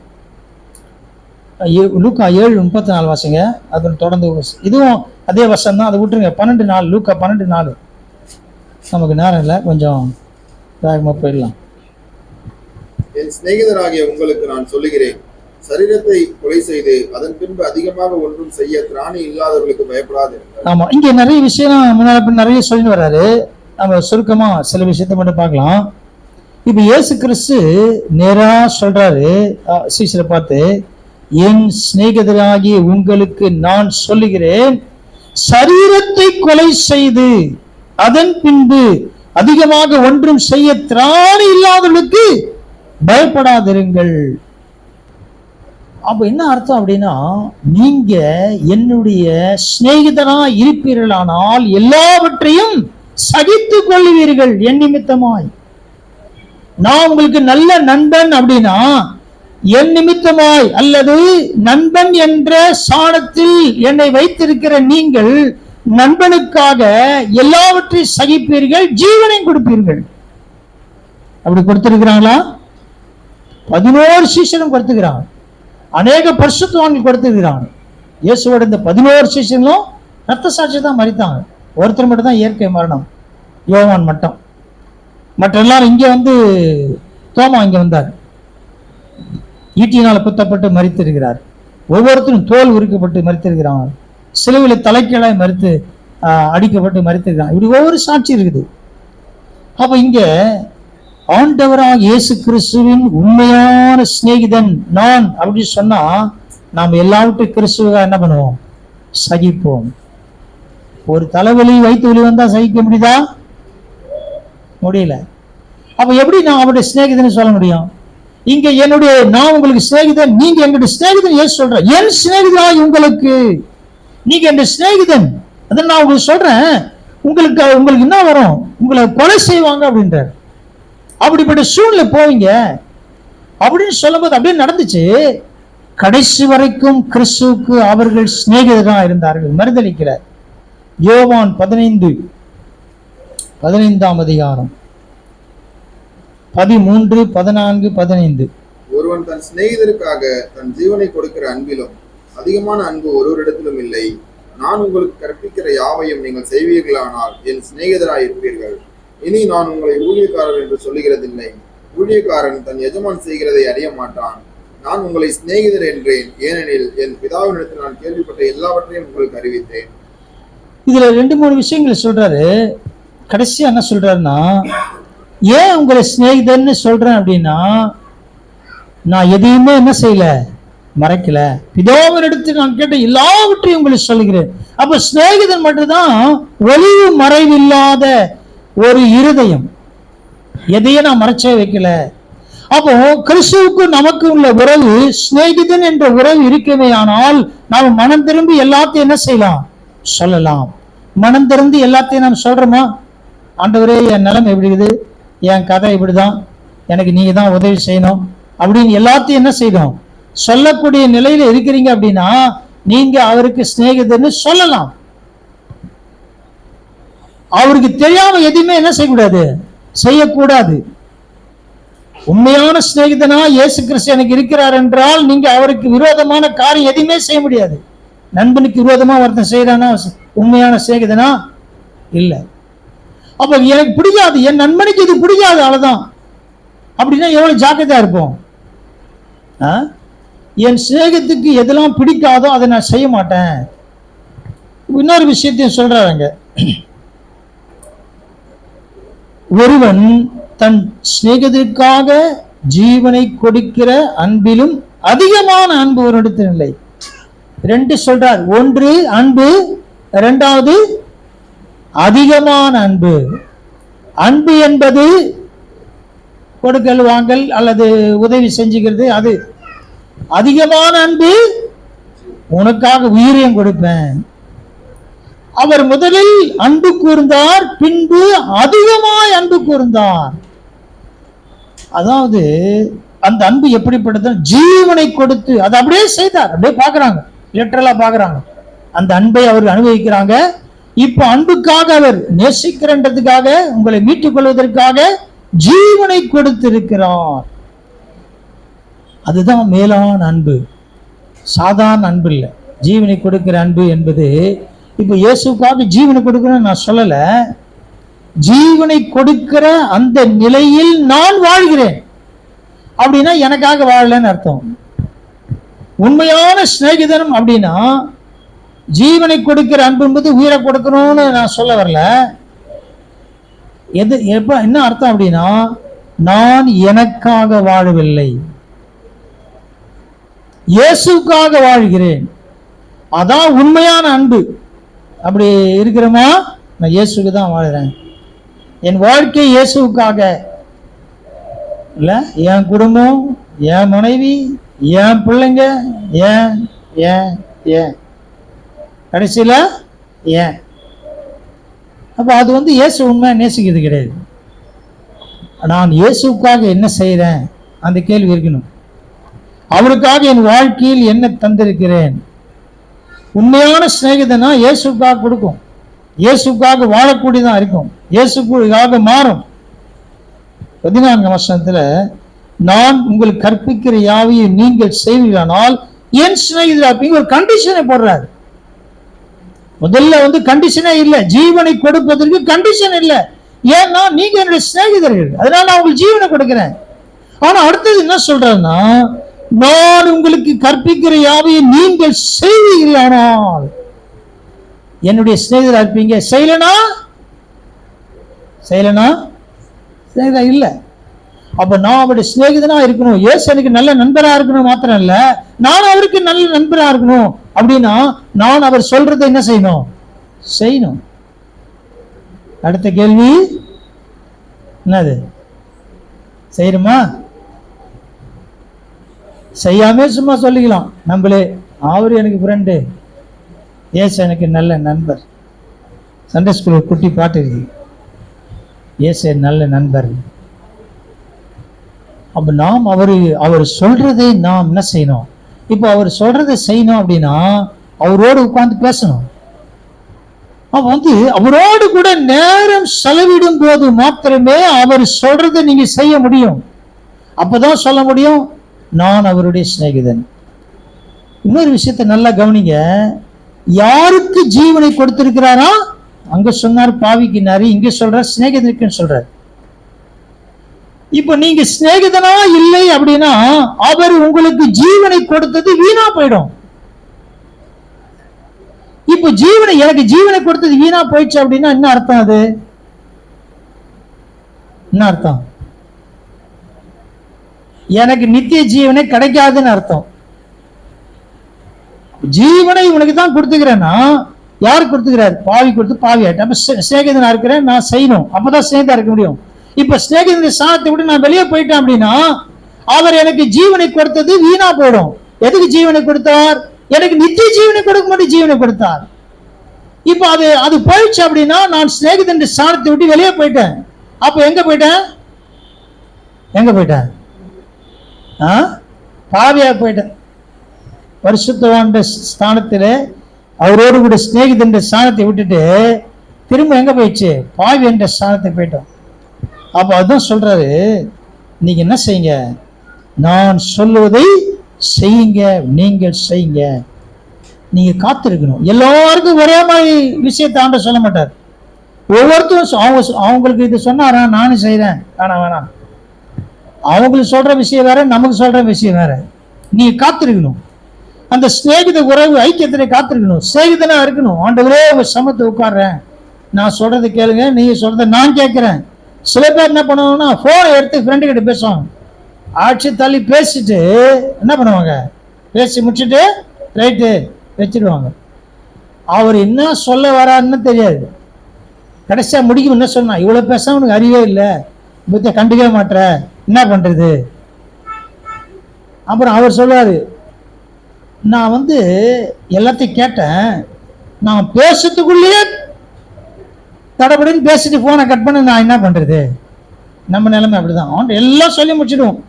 லூக்கா 7:34 வாசிங்க. அது தொடர்ந்து இதுவும் அதே வசனம் தான், அதை விட்டுருங்க. 12:4 லூக்கா 12:4. நமக்கு நேரம் இல்லை, கொஞ்சம் வேகமா போயிடலாம். என் சிநேகிதராகிய உங்களுக்கு நான் சொல்லுகிறேன், சரீரத்தை கொலை செய்து அதன் பின்பு அதிகமாக ஒன்றும் செய்ய திராணி இல்லாதவர்களுக்கு பயப்படாது. ஆமா, இங்க நிறைய விஷயம் முன்னாடி நிறைய சொல்லி வர்றாரு. நம்ம சுருக்கமா சில விஷயத்த மட்டும் பார்க்கலாம். இப்ப இயேசு கிறிஸ்து நேரா சொல்றாரு சீசரை பார்த்து, என் சிநேகிதராகிய உங்களுக்கு நான் சொல்லுகிறேன், சரீரத்தை கொலை செய்து அதன் பின்பு அதிகமாக ஒன்றும் செய்ய திராணி இல்லாதவர்களுக்கு பயப்படாதிருங்கள். அப்ப என்ன அர்த்தம் அப்படின்னா, நீங்க என்னுடைய சிநேகிதனா இருப்பீர்களானால் எல்லாவற்றையும் சகித்து கொள்ளுவீர்கள் என் நிமித்தமாய். நான் உங்களுக்கு நல்ல நண்பன் அப்படின்னா என் நிமித்தமாய் அல்லது நண்பன் என்ற சாணத்தில் என்னை வைத்திருக்கிற நீங்கள் நண்பனுக்காக எல்லாவற்றையும் சகிப்பீர்கள், ஜீவனை கொடுப்பீர்கள். அப்படி கொடுத்திருக்கிறாங்களா? 11 சீசனும் கொடுத்துக்கிறாங்க. அநேக பரிசுத்தவான்கள் கொடுத்திருக்கிறாங்க. இயேசுவோட இந்த 11 சீசனும் ரத்த சாட்சி தான் மரித்தாங்க. ஒருத்தர் மட்டும் தான் இயற்கை மரணம், யோவான் மட்டும். மற்ற எல்லாரும் இங்க தோமா இங்க வந்தார், ஈட்டியினால் குத்தப்பட்டு மரித்திருக்கிறார். ஒவ்வொருத்தரும் தோல் உரிக்கப்பட்டு மரித்திருக்கிறாங்க. சிலுவையில் தலைக்கீழாய் மறித்து அடிக்கப்பட்டு மரித்திருக்கிறாங்க. இப்படி ஒவ்வொரு சாட்சி இருக்குது. அப்ப இங்க ஆண்டவராக இயேசு கிறிஸ்துவின் உண்மையான சிநேகிதன் நான் அப்படின்னு சொன்னா நாம் எல்லாவற்றையும் கிறிஸ்துவ என்ன பண்ணுவோம்? சகிப்போம். ஒரு தலைவலி வயிற்று வலி வந்தா சகிக்க முடியுதா? முடியல. அப்ப எப்படி நான் அவருடைய சிநேகிதன் சொல்ல முடியும்? இங்க நான் உங்களுக்கு சிநேகிதன், நீங்க எங்களுடைய சிநேகிதன் ஏன் சொல்ற? என் சிநேகிதா உங்களுக்கு, நீங்க என் சிநேகிதன், அதான் நான் உங்களுக்கு சொல்றேன். உங்களுக்கு என்ன வரும்? உங்களை கொலை செய்வாங்க அப்படின்றார். அப்படிப்பட்ட சூழ்நிலை போவீங்க அப்படின்னு சொல்லும் போது அப்படியே நடந்துச்சு. கடைசி வரைக்கும் கிறிஸ்துவுக்கு அவர்கள் சிநேகிதராக இருந்தார்கள். மறுதளிக்கிறார். யோவான் 15ஆம் அதிகாரம் 13, 14, 15. ஒருவன் தன் சிநேகிதருக்காக தன் ஜீவனை கொடுக்கிற அன்பிலும் அதிகமான அன்பு ஒருவரிடத்திலும் இல்லை. நான் உங்களுக்கு கற்பிக்கிற யாவையும் நீங்கள் செய்வீர்களானால் என் சிநேகிதராய் இருப்பீர்கள். இனி நான் உங்களை ஊழியக்காரர் என்று சொல்லுகிறதில்லை. ஊழியக்காரன் தன் எஜமான் செய்கிறதை அறிய மாட்டான். நான் உங்களை சிநேகிதர் என்றேன், ஏனெனில் என் பிதாவினிடத்தில் நான் கேள்விப்பட்ட எல்லாவற்றையும் உங்களுக்கு அறிவித்தேன். இதுல 2-3 விஷயங்கள் சொல்றாரு. கடைசியா என்ன சொல்றாருன்னா, ஏன் உங்களை சிநேகிதன்னு சொல்றேன் அப்படின்னா, நான் எதையுமே என்ன செய்யல, மறைக்கல. பிதாவினிடத்தில் நான் கேட்ட எல்லாவற்றையும் உங்களுக்கு சொல்லுகிறேன். அப்ப சிநேகிதன் மட்டும்தான் ஒளிவு மறைவில்லாத ஒரு இருதயம். எதையும் நான் மறைச்சே வைக்கல. அப்போ கிறிஸ்துவுக்கு நமக்கு உள்ள உறவு, சிநேகிதன் என்ற உறவு இருக்கவே ஆனால் நாம் மனம் திரும்பி எல்லாத்தையும் என்ன செய்யலாம், சொல்லலாம். மனம் திறந்து எல்லாத்தையும் நாம் சொல்றோமா? ஆண்டவரே, என் நிலைமை எப்படி இருக்குது, என் கதை இப்படிதான், எனக்கு நீங்க தான் உதவி செய்யணும் அப்படின்னு எல்லாத்தையும் என்ன செய்யணும், சொல்லக்கூடிய நிலையில இருக்கிறீங்க அப்படின்னா நீங்க அவருக்கு சிநேகிதன்னு சொல்லலாம். அவருக்கு தெரியாம எதுவுமே என்ன செய்யக்கூடாது, செய்யக்கூடாது. உண்மையான சிநேகிதனா இயேசு கிறிஸ்து எனக்கு இருக்கிறார் என்றால் நீங்க அவருக்கு விரோதமான காரியம் எதுவுமே செய்ய முடியாது. நண்பனுக்கு விரோதமா ஒருத்தன் செய்யறானா உண்மையான சிநேகிதனா? இல்ல. அப்ப எனக்கு பிடிக்காது, என் நண்பனுக்கு இது பிடிக்காது, அவ்வளவுதான். அப்படின்னா எவ்வளவு ஜாக்கிரதையா இருப்போம். என் சிநேகத்துக்கு எதெல்லாம் பிடிக்காதோ அதை நான் செய்ய மாட்டேன். இன்னொரு விஷயத்தையும் சொல்றாங்க. ஒருவன் தன் சிநேகத்திற்காக ஜீவனை கொடுக்கிற அன்பிலும் அதிகமான அன்பு ஒரு இடத்தில் இல்லை. 2 சொல்றார். 1 அன்பு, 2வது அதிகமான அன்பு. அன்பு என்பது கொடுக்கல் வாங்கல் அல்லது உதவி செஞ்சுக்கிறது. அது அதிகமான அன்பு, உனக்காக உயிரையும் கொடுப்பேன். அவர் முதலில் அன்பு கூர்ந்தார், பின்பு அதிகமாய் அன்பு கூர்ந்தார். அதாவது அந்த அன்பு எப்படிப்பட்டது, ஜீவனை கொடுத்து அதை அப்படியே செய்தார். அப்படியே பாக்குறாங்க, லிட்டரலா பாக்குறாங்க. அந்த அன்பை அவர் அனுபவிக்கிறாங்க. இப்ப அன்புக்காக அவர் நேசிக்கிறன்றதுக்காக, உங்களை மீட்டுக் கொள்வதற்காக ஜீவனை கொடுத்திருக்கிறார். அதுதான் மேலான அன்பு, சாதாரண அன்பு இல்லை. ஜீவனை கொடுக்கிற அன்பு என்பது, இப்ப இயேசுக்காக ஜீவனை கொடுக்கணும்னு நான் சொல்லல. ஜீவனை கொடுக்கிற அந்த நிலையில் நான் வாழ்கிறேன் அப்படின்னா எனக்காக வாழலன்னு அர்த்தம். உண்மையான சிநேகிதனம் அப்படின்னா ஜீவனை கொடுக்கிற அன்பு என்பது உயிரை கொடுக்கணும்னு நான் சொல்ல வரல. என்ன அர்த்தம் அப்படின்னா, நான் எனக்காக வாழவில்லை, இயேசுக்காக வாழ்கிறேன். அதான் உண்மையான அன்பு. அப்படி இருக்கிறோமா? நான் இயேசுக்கு தான் வாழ்கிறேன். என் வாழ்க்கை இயேசுக்காக இல்ல. என் குடும்பம், என் மனைவி, என் பிள்ளைங்க, ஏன் ஏன் ஏன் கடைசியில ஏன். அப்ப அது இயேசு உண்மையா நேசிக்கிறது கிடையாது. நான் இயேசுக்காக என்ன செய்யறேன் அந்த கேள்வி இருக்கணும். அவருக்காக என் வாழ்க்கையில் என்ன தந்திருக்கிறேன். உண்மையான சிநேகிதனா இயேசுக்காக கொடுக்கும், இயேசுக்காக வாழக்கூடியதான் இருக்கும், இயேசுக்காக மாறும். 14 வசனத்துல, நான் உங்களுக்கு கற்பிக்கிற யாவையும் நீங்கள் செய்வீர்களானால் என் சிநேகிதர் ஒரு கண்டிஷனை போடுறாரு. முதல்ல கண்டிஷனே இல்லை, ஜீவனை கொடுப்பதற்கு கண்டிஷன் இல்லை. ஏன்னா நீங்க என்னுடைய சிநேகிதர்கள், அதனால நான் உங்களுக்கு ஜீவனை கொடுக்கிறேன். ஆனா அடுத்தது என்ன சொல்றேன்னா, நான் உங்களுக்கு கற்பிக்கிற யாவையும் நீங்கள் செய்வீர்களானால் என்னுடைய சிநேகிதரா இருப்பீங்க. செய்யலனா சிநேகிதா இல்லை. அப்ப நான் அவருடைய சிநேகிதனா இருக்கணும், இயேசு எனக்கு நல்ல நண்பரா இருக்கணும் மாத்திரம் இல்ல, நான் அவருக்கு நல்ல நண்பரா இருக்கணும். அப்படின்னா நான் அவர் சொல்றதை என்ன செய்யணும். அடுத்த கேள்வி என்னது, செய்யணுமா? செய்யாமே சும்மா சொல்லிக்கலாம் நம்மளே, அவரு எனக்கு ஃப்ரெண்டு, இயேசு எனக்கு நல்ல நண்பர். சண்டே ஸ்கூல் குட்டி பாட்டு இருக்கு, இயேசு நல்ல நண்பர். அப்ப நாம் அவர் சொல்றதை நாம் என்ன செய்யணும். இப்போ அவர் சொல்றதை செய்யணும் அப்படின்னா அவரோடு உட்கார்ந்து பேசணும். அவரோடு கூட நேரம் செலவிடும் போது மாத்திரமே அவர் சொல்றதை நீங்க செய்ய முடியும். அப்பதான் சொல்ல முடியும், நான் அவருடைய சிநேகிதன். இன்னொரு விஷயத்தை நல்லா கவனிங்க. யாருக்கு ஜீவனை கொடுத்திருக்கிறாரா? அங்க சொன்னார் பாவிக்கினாரு, இங்க சொல்றார் சிநேகிதனுக்குன்னு சொல்றார். இப்ப நீங்க சிநேகிதனா இல்லை அப்படின்னா அவர் உங்களுக்கு ஜீவனை கொடுத்தது வீணா போயிடும். இப்ப எனக்கு ஜீவனை கொடுத்தது வீணா போயிடுச்சு அப்படின்னா என்ன அர்த்தம்? அது என்ன அர்த்தம்? எனக்கு நித்திய ஜீவனை கிடைக்காதுன்னு அர்த்தம். ஜீவனை உனக்கு தான் கொடுத்துக்கிறேன்னா யாரு கொடுத்துக்கிறார்? பாவி கொடுத்து பாவி ஆயிட்டேன். அப்ப சிநேகிதனா இருக்கிறேன், நான் செய்யணும், அப்பதான் சிநேகிதா இருக்க முடியும். இப்ப சிநேகிதனுடைய சாணத்தை விட்டு நான் வெளியே போயிட்டேன் அப்படின்னா அவர் எனக்கு ஜீவனை கொடுத்தது வீணா போயிடும். எதுக்கு ஜீவனை கொடுத்தார்? எனக்கு நித்திய ஜீவனை கொடுக்க மட்டும் ஜீவனை கொடுத்தார். இப்ப அது போயிடுச்சு அப்படின்னா நான் சிநேகிதனுடைய சாணத்தை விட்டு வெளியே போயிட்டேன். அப்ப எங்க போயிட்டேன்? பாவியா போயிட்டேன். பரிசுத்தவான் ஸ்தானத்தில் அவரோடு கூட சிநேகிதன் ஸ்தானத்தை விட்டுட்டு திரும்ப எங்க போயிடுச்சு? பாவி என்ற ஸ்தானத்தை போயிட்டோம். அப்ப அதுதான் சொல்றாரு, நீங்க என்ன செய்யுங்க, நான் சொல்லுவதை செய்யுங்க, நீங்கள் செய்யுங்க. நீங்க காத்திருக்கணும். எல்லாருக்கும் ஒரே மாதிரி விஷயத்தை ஆண்டவர் சொல்ல மாட்டார். ஒவ்வொருத்தரும் அவங்களுக்கு இது சொன்னாரா நானும் செய்யறேன், வேணாம். அவங்களுக்கு சொல்ற விஷயம் வேற, நமக்கு சொல்ற விஷயம் வேற. நீங்க காத்திருக்கணும். அந்த சிநேகித உறவு ஐக்கியத்திலே காத்திருக்கணும். சிநேகிதனா இருக்கணும். ஆண்டவரே ஒரு சமத்தை உட்கார்றேன், நான் சொல்றதை கேளுங்க, நீங்க சொல்றதை நான் கேட்கிறேன். சில பேர் என்ன பண்ணுவாங்கன்னா போனை எடுத்து ஃப்ரெண்டு கிட்ட பேசுவாங்க. ஆட்சி தள்ளி பேசிட்டு என்ன பண்ணுவாங்க, பேசி முடிச்சுட்டு ரைட்டு வச்சிருவாங்க. அவர் என்ன சொல்ல வராருன்னு தெரியாது. கடைசியா முடிக்கும் என்ன சொன்னா, இவ்வளவு பேச உனக்கு அறிவே இல்லை, புத்த கண்டுக்கவே மாட்டேற, என்ன பண்றது? அப்புறம் அவர் சொல்றாரு, நான் எல்லாத்தையும் கேட்டேன், நான் பேசுறதுக்குள்ளேயே தடபடின்னு பேசிட்டு போனை கட் பண்ண, நான் என்ன பண்றது? நம்ம நிலைமை அப்படிதான். அவன் எல்லாம் சொல்லி முடிச்சிடுவோம்.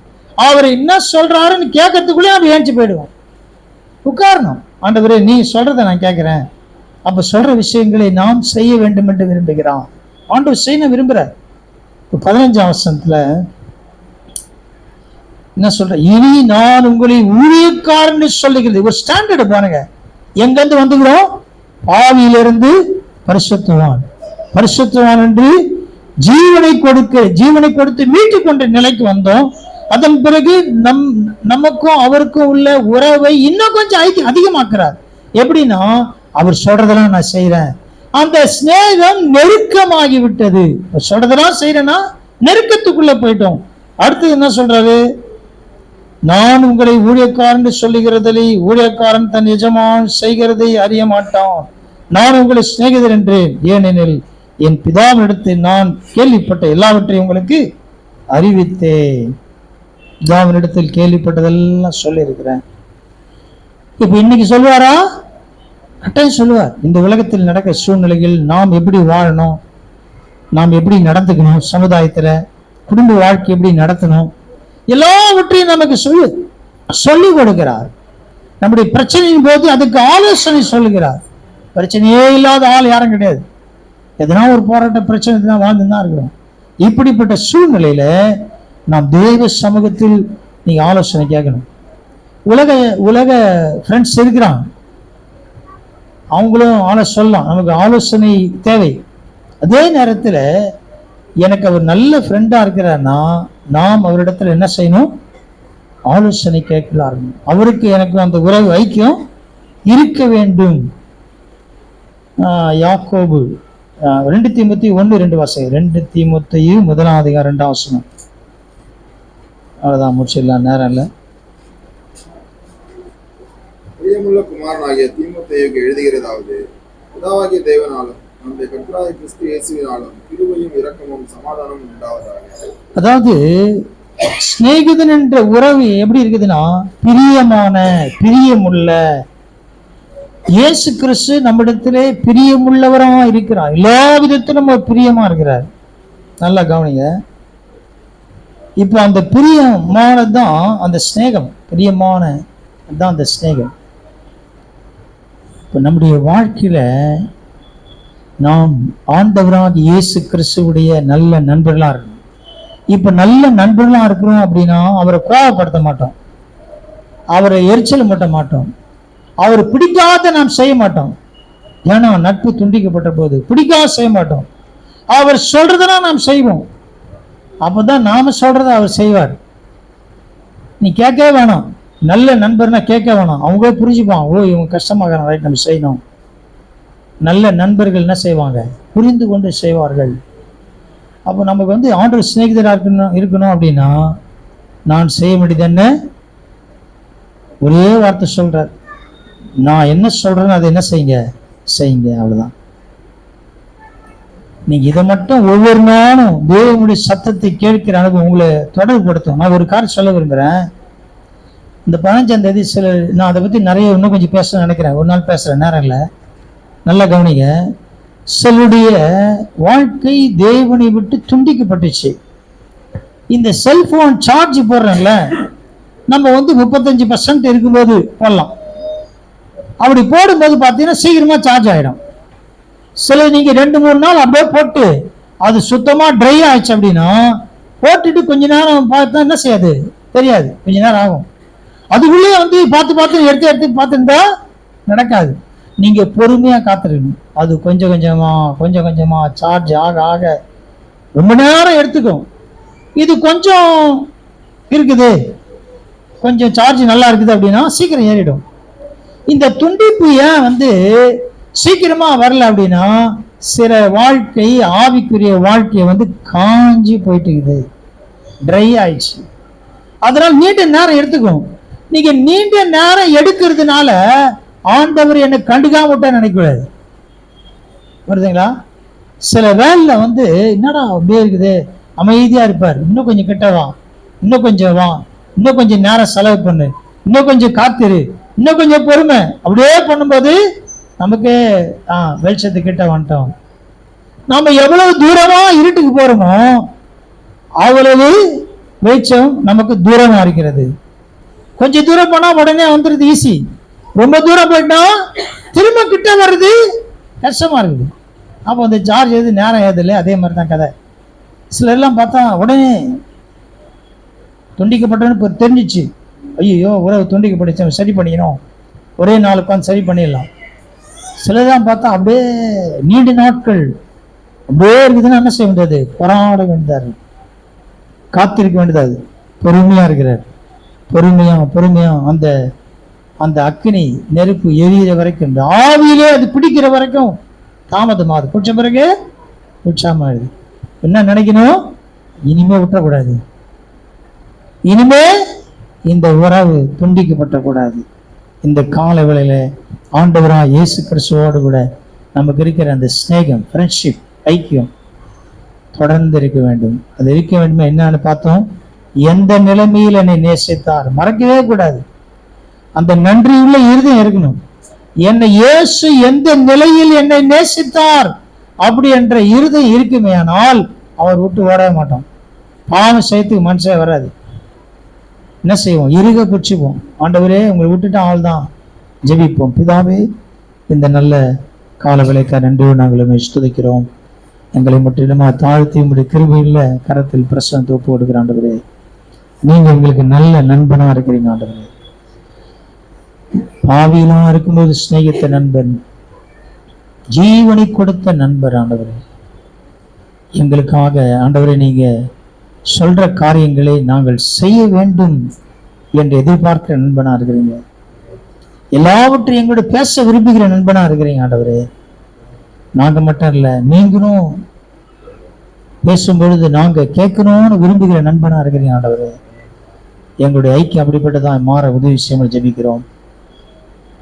அவர் என்ன சொல்றாருன்னு கேட்கறதுக்குள்ளே அப்படி ஏஞ்சி போயிடுவோம். உட்காரணும். ஆண்டவரே நீ சொல்றதை நான் கேட்கிறேன். அப்ப சொல்ற விஷயங்களை நாம் செய்ய வேண்டும் என்று விரும்புகிறான். ஆண்டவர் செய்ய விரும்புறார். 15ஆம் வசனத்துல என்ன சொல்ற, இனி நான் உங்களை ஊழியக்காரன்னு சொல்லுகிறது. ஒரு ஸ்டாண்டர்டு பாருங்க, எங்க இருந்து வந்துக்கிறோம்? பாவியிலிருந்து பரிசுத்தவான், பரிசுத்தவான் என்று ஜீவனை கொடுத்து மீட்டு கொண்ட நிலைக்கு வந்தோம். அதன் பிறகு நமக்கும் அவருக்கும் உள்ள உறவை இன்னும் கொஞ்சம் அதிகமாக்குறார். எப்படின்னா அவர் சொல்றதெல்லாம் நான் செய்யறேன். அந்த சிநேகம் நெருக்கமாகி விட்டது. சொல்றதெல்லாம் செய்யறேன்னா நெருக்கத்துக்குள்ள போயிட்டோம். அடுத்து என்ன சொல்றாரு, நான் உங்களை ஊழியக்காரன் சொல்லுகிறதில்லை, ஊழியக்காரன் தன் எஜமான் செய்கிறதை அறிய மாட்டான். நான் உங்களை சிநேகிதர் என்றேன், ஏனெனில் என் பிதாவினிடத்து நான் கேள்விப்பட்ட எல்லாவற்றையும் உங்களுக்கு அறிவித்தேன். பிதாவினிடத்தில் கேள்விப்பட்டதெல்லாம் சொல்லி இருக்கிறேன். இப்ப இன்னைக்கு சொல்லுவாரா? கட்டாயம் சொல்லுவார். இந்த உலகத்தில் நடக்கிற சூழ்நிலைகள் நாம் எப்படி வாழணும், நாம் எப்படி நடந்துக்கணும், சமுதாயத்துல குடும்ப வாழ்க்கை எப்படி நடத்தணும், எல்லாவற்றையும் நமக்கு சொல்லி கொடுக்கிறார். நம்முடைய பிரச்சனையின் போது அதுக்கு ஆலோசனை சொல்லுகிறார். பிரச்சனையே இல்லாத ஆள் யாரும் கிடையாது. எதனா ஒரு போராட்ட பிரச்சனை தான் வாழ்ந்துதான் இருக்கிறோம். இப்படிப்பட்ட சூழ்நிலையில நாம் தேவ சமூகத்தில் நீங்க ஆலோசனை கேட்கணும். உலக ஃப்ரெண்ட்ஸ் இருக்கிறாங்க, அவங்களும் சொல்லலாம், நமக்கு ஆலோசனை தேவை. அதே நேரத்தில் எனக்கு அவர் நல்ல ஃப்ரெண்டா இருக்கிறார்னா நாம் அவரிடத்துல என்ன செய்யணும்? ஆலோசனை கேட்கலாம். அவருக்கு எனக்கு அந்த உறவு ஐக்கியம் இருக்க வேண்டும். யாக்கோபு 2 தீமோத்தேயு 1:2 வாசிங்க. 2 தீமோத்தேயு 1:2 அவ்வளவுதான், முடிச்சிடலாம், நேரம் இல்லை. பிரியமுள்ள குமாரனாகிய தீமோத்தேயுக்கு எழுதுகிறதாவது, பிதாவாகிய தேவனாலும் நம்முடைய கர்த்தராகிய கிறிஸ்து இயேசுவினாலும் கிருபையும் இரக்கமும் சமாதானமும் உண்டாவதாக. அதாவது சிநேகிதன் என்ற உறவு எப்படி இருக்குதுன்னா, பிரியமுள்ள இயேசு கிறிஸ்து நம்மிடத்திலே பிரியமுள்ளவரமா இருக்கிறார். எல்லா விதத்திலும் பிரியமா இருக்கிறார். நல்லா கவனிங்க. இப்போ அந்த பிரியமானதான் அந்த ஸ்நேகம், பிரியமான தான் அந்த ஸ்நேகம். இப்போ நம்முடைய வாழ்க்கையில நாம் ஆண்டவராக இயேசு கிறிஸ்துவுடைய நல்ல நண்பர்களா இருக்கணும். இப்ப நல்ல நண்பர்களா இருக்கிறோம் அப்படின்னா அவரை கோபப்படுத்த மாட்டோம், அவரை எரிச்சல் மூட்ட மாட்டோம், அவர் பிடிக்காத நாம் செய்ய மாட்டோம். ஏன்னா நட்பு துண்டிக்கப்பட்ட போது பிடிக்காத செய்ய மாட்டோம், அவர் சொல்றதுனா நாம் செய்வோம். அப்பதான் நாம சொல்றத அவர் செய்வார். நீ கேட்கவே வேணாம், நல்ல நண்பர்னா கேட்க வேணாம், அவங்களே புரிஞ்சுப்பான். ஓ இவங்க கஷ்டமாகறான், ரைட் நம்ம செய்யணும். நல்ல நண்பர்கள் என்ன செய்வாங்க, புரிந்து கொண்டு செய்வார்கள். அப்போ நமக்கு வந்து ஆண்டவர் சிநேகிதராக இருக்கணும் அப்படின்னா நான் செய்ய வேண்டியது என்ன, ஒரே வார்த்தை சொல்றார், நான் என்ன சொல்றேன்னு அதை என்ன செய்யுங்க, செய்யுங்க, அவ்வளவுதான். நீங்க இதை மட்டும் ஒவ்வொரு நாளும் தேவனுடைய சத்தத்தை கேட்கிற அனுபவம் உங்களை தொடர்புபடுத்தும். நான் ஒரு காரியம் சொல்ல விரும்புகிறேன். இந்த 15ஆம் தேதி நான் அதை பத்தி நிறைய இன்னும் கொஞ்சம் பேச நினைக்கிறேன். ஒரு நாள் பேசுறேன், நேரம் இல்லை, நல்லா கவனிங்க. சிலருடைய வாழ்க்கை தேவனை விட்டு துண்டிக்கப்பட்டுச்சு. இந்த செல்போன் சார்ஜ் போடுறோம்ல, நம்ம வந்து 35% இருக்கும்போது போடலாம். அப்படி போடும்போது பார்த்தீங்கன்னா சீக்கிரமா சார்ஜ் ஆயிடும். சில நீங்க 2-3 நாள் அப்படியே போட்டு அது சுத்தமா ட்ரை ஆயிடுச்சு அப்படின்னா போட்டுட்டு கொஞ்ச நேரம் பார்த்தா என்ன செய்யாது தெரியாது, கொஞ்ச நேரம் ஆகும். அதுக்குள்ளே வந்து பார்த்து எடுத்து பார்த்துருந்தா நடக்காது. நீங்க பொறுமையா காத்திருக்கணும். அது கொஞ்சம் கொஞ்சமா சார்ஜ் ஆக ஆக ரொம்ப நேரம் எடுத்துக்கும். இது கொஞ்சம் இருக்குது, கொஞ்சம் சார்ஜ் நல்லா இருக்குது அப்படின்னா சீக்கிரம் ஏறிடும். இந்த துண்டிப்பு ஏன் வந்து சீக்கிரமா வரல அப்படின்னா சில வாழ்க்கை, ஆவிக்குரிய வாழ்க்கையை வந்து காஞ்சி போயிட்டு இருக்குது, ட்ரை ஆயிடுச்சு. அதனால நீண்ட நேரம் எடுத்துக்கும். நீங்க நீண்ட நேரம் எடுக்கிறதுனால ஆண்டவர் என்னை கண்டுக்காம விட்டா நினைக்கூடாது. வருதுங்களா? சில வேலையில வந்து என்னடா அப்படியே இருக்குது, அமைதியா இருப்பார், இன்னும் கொஞ்சம் கிட்ட வா, இன்னும் கொஞ்சம் வா, இன்னும் கொஞ்சம் நேரம் செலவு பண்ணு, இன்னும் கொஞ்சம் காத்திரு, இன்னும் கொஞ்சம் பொறுமை, அப்படியே பண்ணும்போது நமக்கு வெளிச்சத்துக்கிட்ட வந்துட்டோம். நாம எவ்வளவு தூரமா இருட்டுக்கு போறோமோ அவ்வளவு வெளிச்சம் நமக்கு தூரமா இருக்கிறது. கொஞ்சம் தூரம் போனா உடனே வந்துருது ஈஸி, ரொம்ப தூரம் போயிட்டா திரும்ப கிட்ட வர்றது கஷ்டமா இருக்குது. அப்போ அந்த சார்ஜ் எது நேரம் ஏது இல்லை, அதே மாதிரி தான் கதை. சில எல்லாம் பார்த்தா உடனே துண்டிக்கப்பட்டன்னு இப்போ தெரிஞ்சிச்சு, ஐயோ உறவு துண்டிக்கப்பட்டுச்சு, சரி பண்ணிக்கணும், ஒரே நாள் உட்காந்து சரி பண்ணிடலாம். சிலதான் பார்த்தா அப்படியே நீண்ட நாட்கள் அப்படியே இருக்குதுன்னா என்ன செய்ய வேண்டியது, போராட வேண்டியதாரு, காத்திருக்க வேண்டியது. பொறுமையா இருக்கிறார், பொறுமையா அந்த அந்த அக்கினி நெருப்பு எரியிற வரைக்கும், இந்த ஆவியிலே அது பிடிக்கிற வரைக்கும் தாமதமாகுது. குடிச்ச பிறகு குடிச்சாம என்ன நினைக்கணும், இனிமே விட்டுறக்கூடாது, இனிமே இந்த உறவு துண்டிக்கப்பட்டக்கூடாது. இந்த கால வேளையில ஆண்டவராக இயேசு கிறிஸ்துவோடு கூட நமக்கு இருக்கிற அந்த ஸ்நேகம், ஃப்ரெண்ட்ஷிப், ஐக்கியம் தொடர்ந்து இருக்க வேண்டும். அது இருக்க வேண்டுமே என்னன்னு பார்த்தோம், எந்த நிலைமையில் என்னை நேசித்தார், மறக்கவே கூடாது. அந்த நன்றியுள்ள இருதயம் இருக்கணும். என்னை இயேசு எந்த நிலையில் என்னை நேசித்தார் அப்படி என்ற இருதயம் இருக்குமே ஆனால் அவர் விட்டு ஓட மாட்டோம். பாவம் செய்யறதுக்கு மனசே வராது. என்ன செய்வோம், இறுக பிடிச்சுப்போம். ஆண்டவரே உங்களை விட்டுட்டு ஆள் தான் ஜெபிப்போம். பிதாவே, இந்த நல்ல கால விளைக்க நன்றியோடு நாங்கள் ஸ்துதிக்கிறோம். எங்களை முற்றிலுமா தாழ்த்தி உங்களுடைய கிருபையில் கரத்தில் பிரசனத்தை ஒப்பு கொடுக்கிற ஆண்டவரே, நீங்க எங்களுக்கு நல்ல நண்பனா இருக்கிறீங்க ஆண்டவரே. பாவியெல்லாம் இருக்கும்போது சிநேகித்த நண்பன், ஜீவனை கொடுத்த நண்பர் ஆண்டவரே. எங்களுக்காக ஆண்டவரே நீங்க சொல்ற காரியங்களை நாங்கள் செய்ய வேண்டும் என்று எதிர்பார்க்கிற நண்பனா இருக்கிறீங்க. எல்லாவற்றையும் எங்களோட பேச விரும்புகிற நண்பனா இருக்கிறீங்க ஆண்டவரே. நாங்க மட்டும் இல்ல, நீங்களும் பேசும்பொழுது நாங்க கேட்கணும்னு விரும்புகிற நண்பனா இருக்கிறீங்க ஆண்டவரே. எங்களுடைய ஐக்கியம் அப்படிப்பட்டதான் மாற உதவி செய்ய ஜெபிக்கிறோம்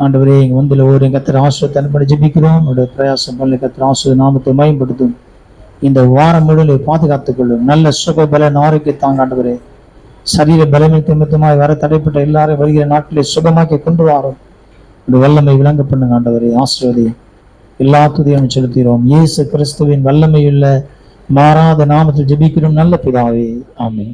ஆண்டவரே. எங்க வந்து ஒரு கத்திர ஆசிரியத்தை அனுப்பி ஜெபிக்கிறோம். உங்களுடைய பிரயாசம் பண்ணி கத்திர ஆசிரியர் நாமத்தை மேம்படுத்தும். இந்த வாரம் முழுவதை பாதுகாத்துக் கொள்ளும். நல்ல சுக பலன் ஆரோக்கியத்தாங்க ஆண்டவரே. சரீர பலமை நிமித்தமாய் வர தடைப்பட்ட எல்லாரும் வருகிற நாட்களை சுகமாக்கி கொண்டு வாரோம். இந்த வல்லமை விளங்க பண்ணுங்க ஆண்டவரே. ஆசீர்வதி எல்லா துதியும் செலுத்துகிறோம். இயேசு கிறிஸ்துவின் வல்லமையுள்ள மாறாத நாமத்தில் ஜெபிக்கிறோம் நல்ல பிதாவே, ஆமென்.